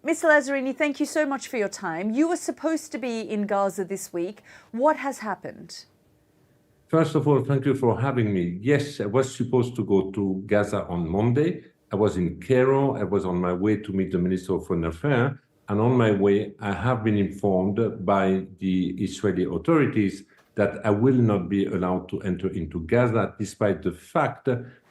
Mr. Lazzarini, thank you so much for your time. You were supposed to be in Gaza this week. What has happened? First of all, thank you for having me. Yes, I was supposed to go to Gaza on Monday. I was in Cairo. I was on my way to meet the Minister of Foreign Affairs. And on my way, I have been informed by the Israeli authorities that I will not be allowed to enter into Gaza, despite the fact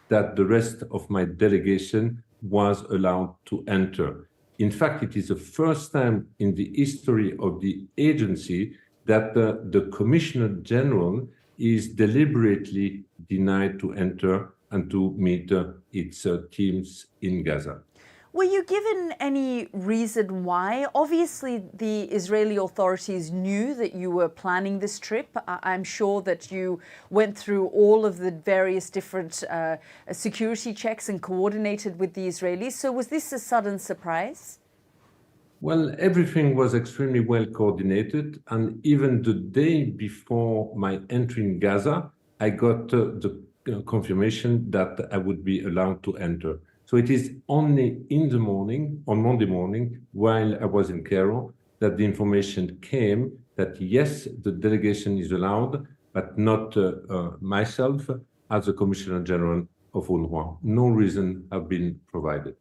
that the rest of my delegation was allowed to enter. In fact, it is the first time in the history of the agency that the Commissioner-General is deliberately denied to enter and to meet its teams in Gaza. Were you given any reason why? Obviously, the Israeli authorities knew that you were planning this trip. I'm sure that you went through all of the various different security checks and coordinated with the Israelis. So was this a sudden surprise? Well, everything was extremely well coordinated. And even the day before my entry in Gaza, I got the confirmation that I would be allowed to enter. So it is only in the morning, on Monday morning, while I was in Cairo, that the information came that yes, the delegation is allowed, but not myself as the Commissioner-General of UNRWA. No reason have been provided.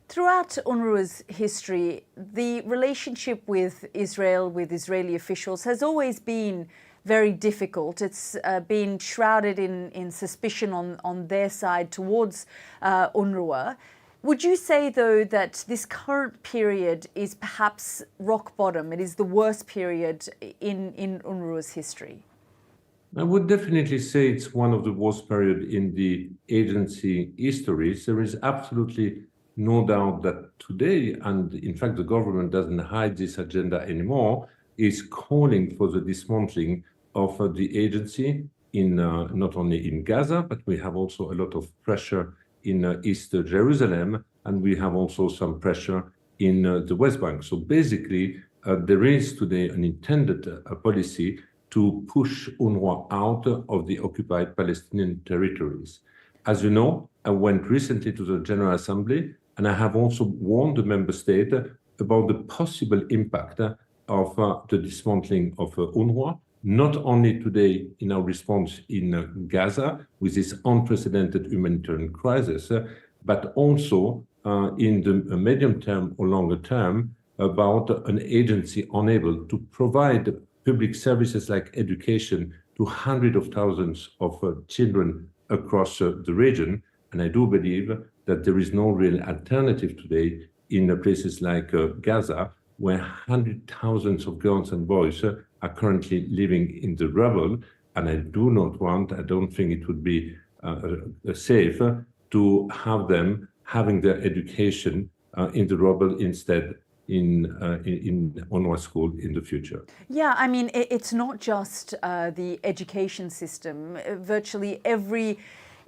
Throughout UNRWA's history, the relationship with Israel, with Israeli officials, has always been very difficult. It's been shrouded in suspicion on their side towards UNRWA. Would you say, though, that this current period is perhaps rock bottom? It is the worst period in UNRWA's history? I would definitely say it's one of the worst periods in the agency history. There is absolutely no doubt that today, and in fact the government doesn't hide this agenda anymore, is calling for the dismantling of the agency in not only in Gaza, but we have also a lot of pressure in East Jerusalem, and we have also some pressure in the West Bank. So basically, there is today an intended policy to push UNRWA out of the occupied Palestinian territories. As you know, I went recently to the General Assembly, and I have also warned the member state about the possible impact of the dismantling of UNRWA, not only today in our response in Gaza with this unprecedented humanitarian crisis, but also in the medium term or longer term about an agency unable to provide public services like education to hundreds of thousands of children across the region. And I do believe that there is no real alternative today in places like Gaza, where hundreds of thousands of girls and boys are currently living in the rubble. And I don't think it would be safe to have them having their education in the rubble instead in UNRWA school in the future. Yeah, I mean, it's not just the education system. Virtually every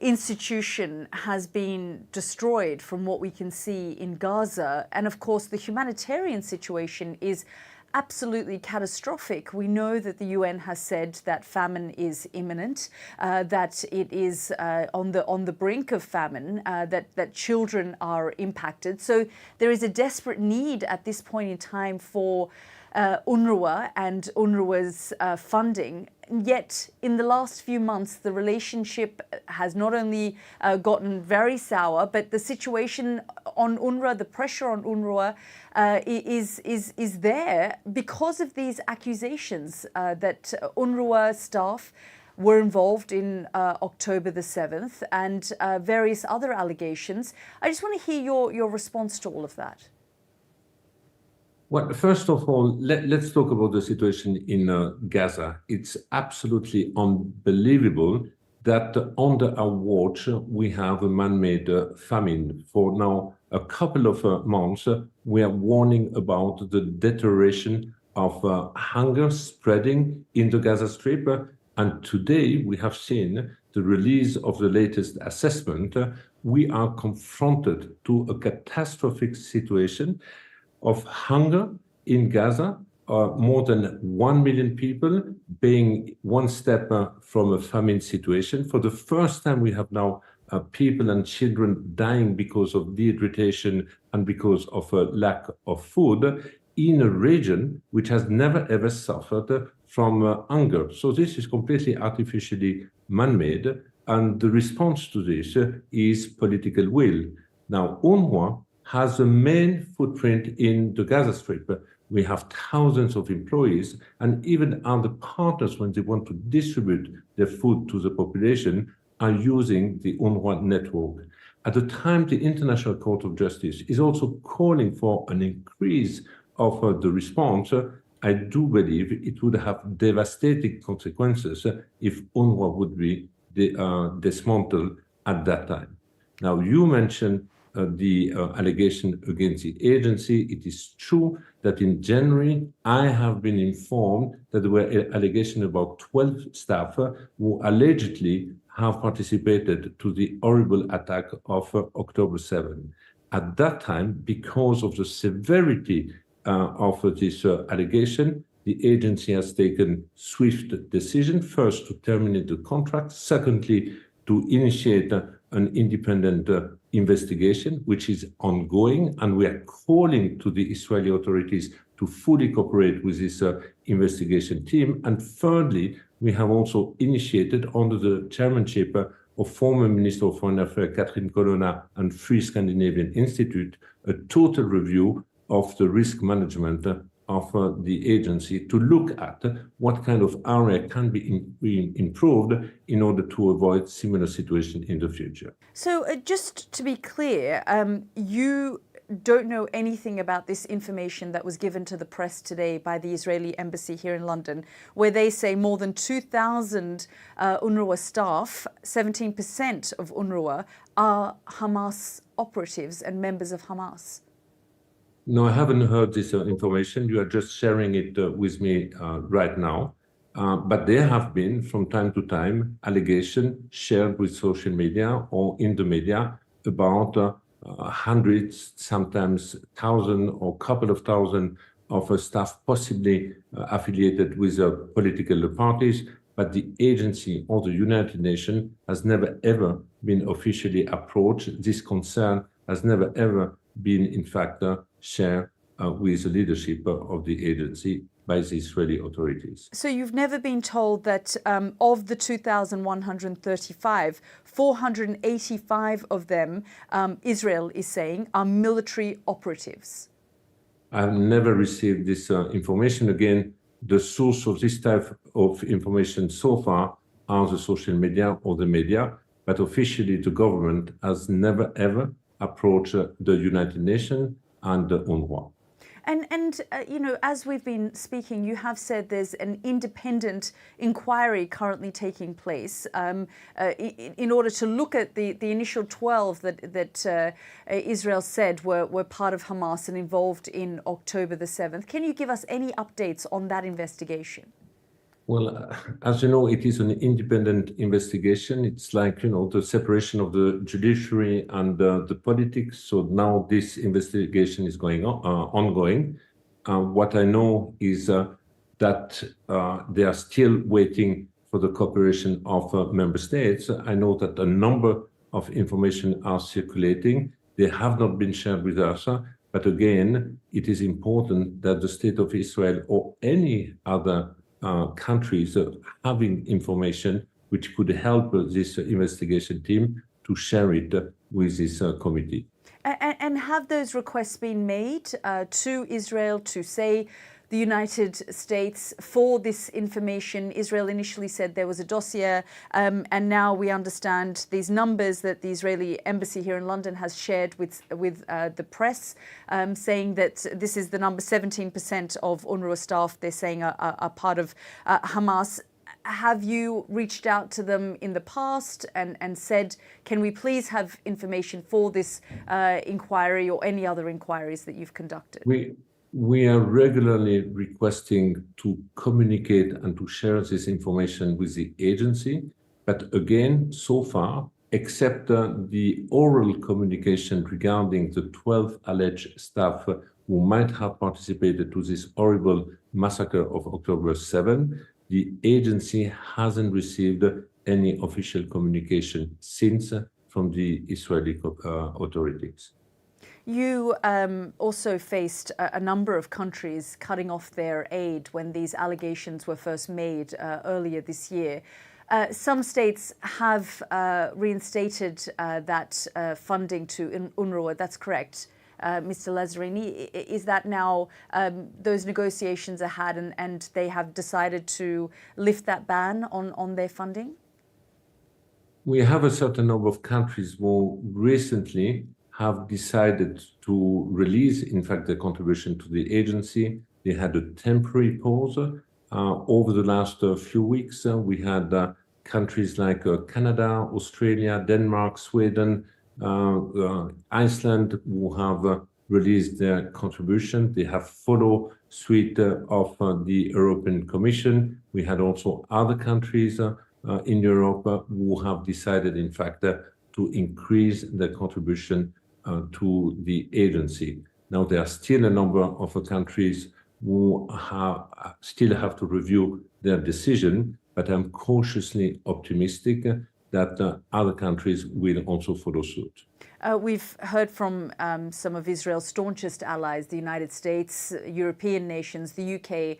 institution has been destroyed from what we can see in Gaza. And of course, the humanitarian situation is absolutely catastrophic. We know that the UN has said that famine is imminent, that it is on the brink of famine, that children are impacted. So there is a desperate need at this point in time for UNRWA and UNRWA's funding. Yet in the last few months, the relationship has not only gotten very sour, but the situation on UNRWA, the pressure on UNRWA is there because of these accusations that UNRWA staff were involved in October the 7th and various other allegations. I just want to hear your response to all of that. Well, first of all, let's talk about the situation in Gaza. It's absolutely unbelievable that under our watch, we have a man-made famine. For now, a couple of months, we are warning about the deterioration of hunger spreading in the Gaza Strip. And today, we have seen the release of the latest assessment. We are confronted to a catastrophic situation of hunger in Gaza, more than 1 million people being one step from a famine situation. For the first time, we have now people and children dying because of dehydration and because of a lack of food in a region which has never ever suffered from hunger. So this is completely artificially man-made, and the response to this is political will. Now, UNRWA has a main footprint in the Gaza Strip. We have thousands of employees, and even other partners, when they want to distribute their food to the population, are using the UNRWA network. At the time, the International Court of Justice is also calling for an increase of the response. I do believe it would have devastating consequences if UNRWA would be dismantled at that time. Now, you mentioned the allegation against the agency. It is true that in January, I have been informed that there were allegations about 12 staff who allegedly have participated to the horrible attack of October 7. At that time, because of the severity of this allegation, the agency has taken swift decision, first to terminate the contract, secondly, to initiate an independent investigation, which is ongoing, and we are calling to the Israeli authorities to fully cooperate with this investigation team. And thirdly, we have also initiated, under the chairmanship of former Minister of Foreign Affairs Catherine Colonna and Free Scandinavian Institute, a total review of the risk management of the agency to look at what kind of area can be improved in order to avoid similar situations in the future. So just to be clear, you don't know anything about this information that was given to the press today by the Israeli embassy here in London, where they say more than 2,000 UNRWA staff, 17% of UNRWA, are Hamas operatives and members of Hamas. No, I haven't heard this information. You are just sharing it with me right now. But there have been, from time to time, allegations shared with social media or in the media about hundreds, sometimes thousands or couple of thousands of staff possibly affiliated with political parties. But the agency or the United Nations has never ever been officially approached. This concern has never ever been, in fact, shared with the leadership of the agency by the Israeli authorities. So you've never been told that of the 2,135, 485 of them, Israel is saying, are military operatives? I've never received this information. Again, the source of this type of information so far are the social media or the media, but officially the government has never ever approached the United Nations and the UNRWA. And you know, as we've been speaking, you have said there's an independent inquiry currently taking place in order to look at the initial 12 that Israel said were part of Hamas and involved in October the 7th. Can you give us any updates on that investigation? Well, as you know, it is an independent investigation. It's like, you know, the separation of the judiciary and the politics. So now this investigation is ongoing. What I know is that they are still waiting for the cooperation of member states. I know that a number of information are circulating. They have not been shared with us. But again, it is important that the State of Israel or any other countries having information which could help this investigation team to share it with this committee. And have those requests been made to Israel to say the United States for this information? Israel initially said there was a dossier, and now we understand these numbers that the Israeli embassy here in London has shared with the press, saying that this is the number 17% of UNRWA staff they're saying are part of Hamas. Have you reached out to them in the past and said, can we please have information for this inquiry or any other inquiries that you've conducted? We are regularly requesting to communicate and to share this information with the agency. But again, so far, except the oral communication regarding the 12 alleged staff who might have participated to this horrible massacre of October 7, the agency hasn't received any official communication since from the Israeli authorities. You also faced a number of countries cutting off their aid when these allegations were first made earlier this year. Some states have reinstated that funding to UNRWA. That's correct, Mr. Lazzarini. Is that now those negotiations are had and they have decided to lift that ban on their funding? We have a certain number of countries who recently have decided to release, in fact, their contribution to the agency. They had a temporary pause. Over the last few weeks, we had countries like Canada, Australia, Denmark, Sweden, Iceland, who have released their contribution. They have followed suit of the European Commission. We had also other countries in Europe who have decided, in fact, to increase their contribution to the agency. Now, there are still a number of countries who still have to review their decision, but I'm cautiously optimistic that other countries will also follow suit. We've heard from some of Israel's staunchest allies, the United States, European nations, the UK,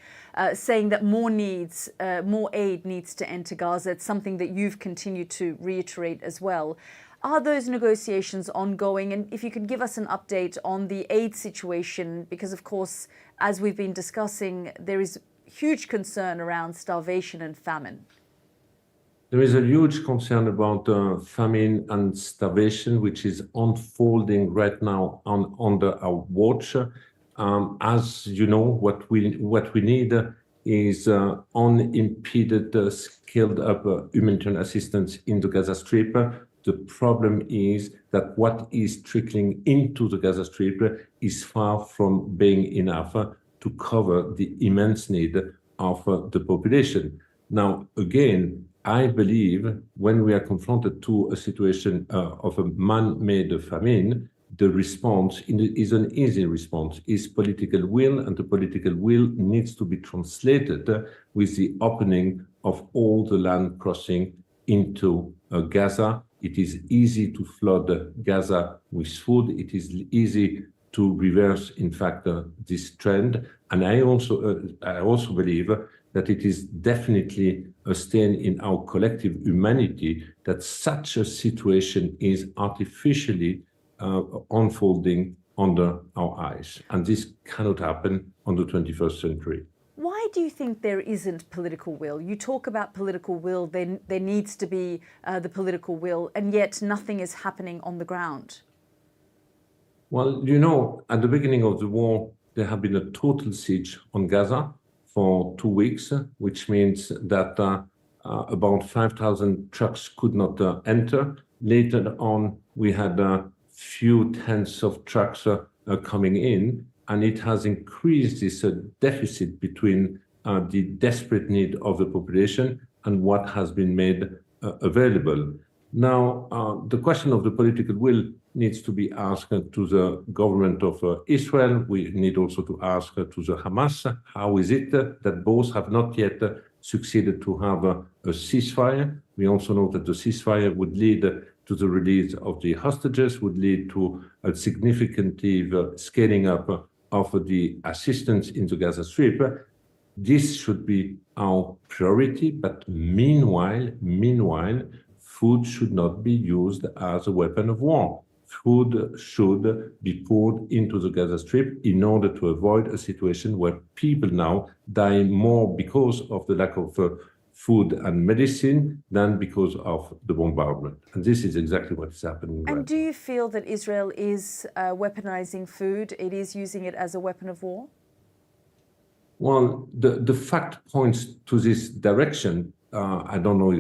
saying that more aid needs to enter Gaza. It's something that you've continued to reiterate as well. Are those negotiations ongoing? And if you could give us an update on the aid situation, because of course, as we've been discussing, there is huge concern around starvation and famine. There is a huge concern about famine and starvation, which is unfolding right now under our watch. As you know, what we need is unimpeded, scaled-up humanitarian assistance in the Gaza Strip. The problem is that what is trickling into the Gaza Strip is far from being enough to cover the immense need of the population. Now, again, I believe when we are confronted to a situation of a man-made famine, the response is an easy response, is political will, and the political will needs to be translated with the opening of all the land crossing into Gaza. It is easy to flood Gaza with food. It is easy to reverse, in fact, this trend. And I also believe that it is definitely a stain in our collective humanity that such a situation is artificially unfolding under our eyes. And this cannot happen on the 21st century. Why do you think there isn't political will? You talk about political will, there needs to be the political will, and yet nothing is happening on the ground. Well, you know, at the beginning of the war, there had been a total siege on Gaza for 2 weeks, which means that about 5,000 trucks could not enter. Later on, we had a few tens of trucks coming in, and it has increased this deficit between the desperate need of the population and what has been made available. Now, the question of the political will needs to be asked to the government of Israel. We need also to ask to the Hamas, how is it that both have not yet succeeded to have a ceasefire? We also know that the ceasefire would lead to the release of the hostages, would lead to a significant scaling up of the assistance in the Gaza Strip. This should be our priority, but meanwhile, food should not be used as a weapon of war. Food should be poured into the Gaza Strip in order to avoid a situation where people now die more because of the lack of food and medicine than because of the bombardment. And this is exactly what is happening. And do you feel that Israel is weaponizing food? It is using it as a weapon of war? Well, the fact points to this direction. I don't know,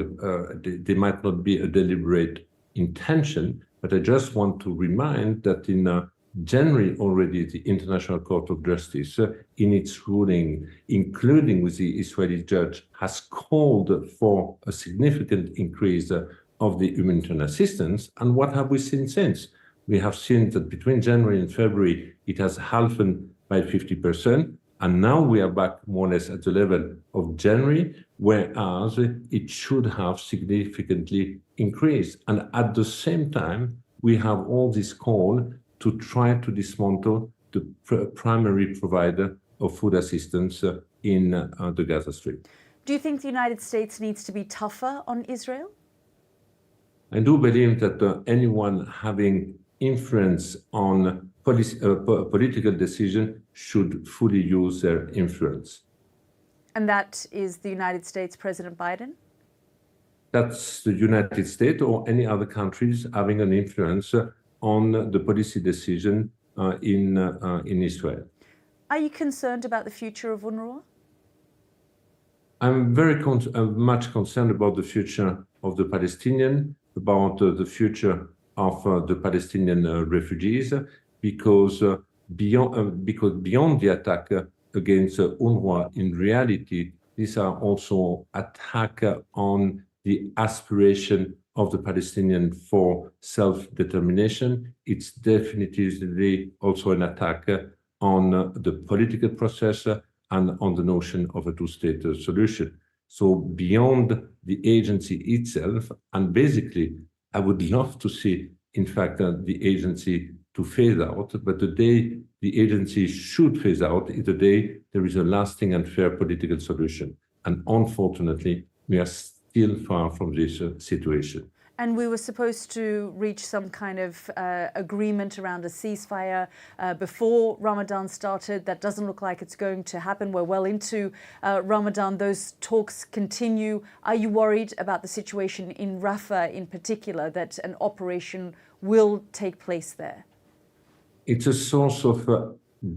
there might not be a deliberate intention, but I just want to remind that in January already, the International Court of Justice, in its ruling, including with the Israeli judge, has called for a significant increase of the humanitarian assistance. And what have we seen since? We have seen that between January and February, it has halved by 50%. And now we are back more or less at the level of January, whereas it should have significantly increased. And at the same time, we have all this call to try to dismantle the primary provider of food assistance in the Gaza Strip. Do you think the United States needs to be tougher on Israel? I do believe that anyone having influence on political decision should fully use their influence. And that is the United States President Biden? That's the United States or any other countries having an influence on the policy decision in Israel. Are you concerned about the future of UNRWA? I'm very much concerned about the future of the Palestinian, about the future of the Palestinian refugees, because beyond the attack against UNRWA, in reality, these are also attacks on the aspiration of the Palestinian for self-determination. It's definitely also an attack on the political process and on the notion of a two-state solution. So beyond the agency itself, and basically, I would love to see, in fact, the agency to phase out, but the day the agency should phase out is the day there is a lasting and fair political solution. And unfortunately, we are still far from this situation. And we were supposed to reach some kind of agreement around a ceasefire before Ramadan started. That doesn't look like it's going to happen. We're well into Ramadan. Those talks continue. Are you worried about the situation in Rafah in particular, that an operation will take place there? It's a source of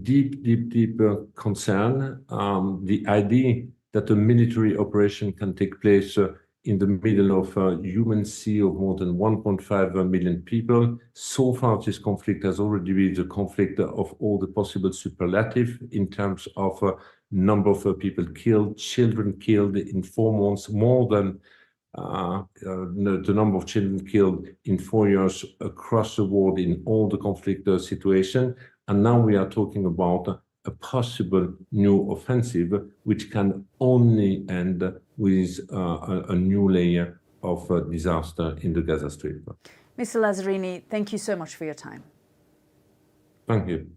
deep concern. The idea that a military operation can take place in the middle of a human sea of more than 1.5 million people. So far, this conflict has already been the conflict of all the possible superlative in terms of number of people killed, children killed in 4 months, more than the number of children killed in 4 years across the world in all the conflict situation. And now we are talking about a possible new offensive, which can only end with a new layer of disaster in the Gaza Strip. Mr. Lazzarini, thank you so much for your time. Thank you.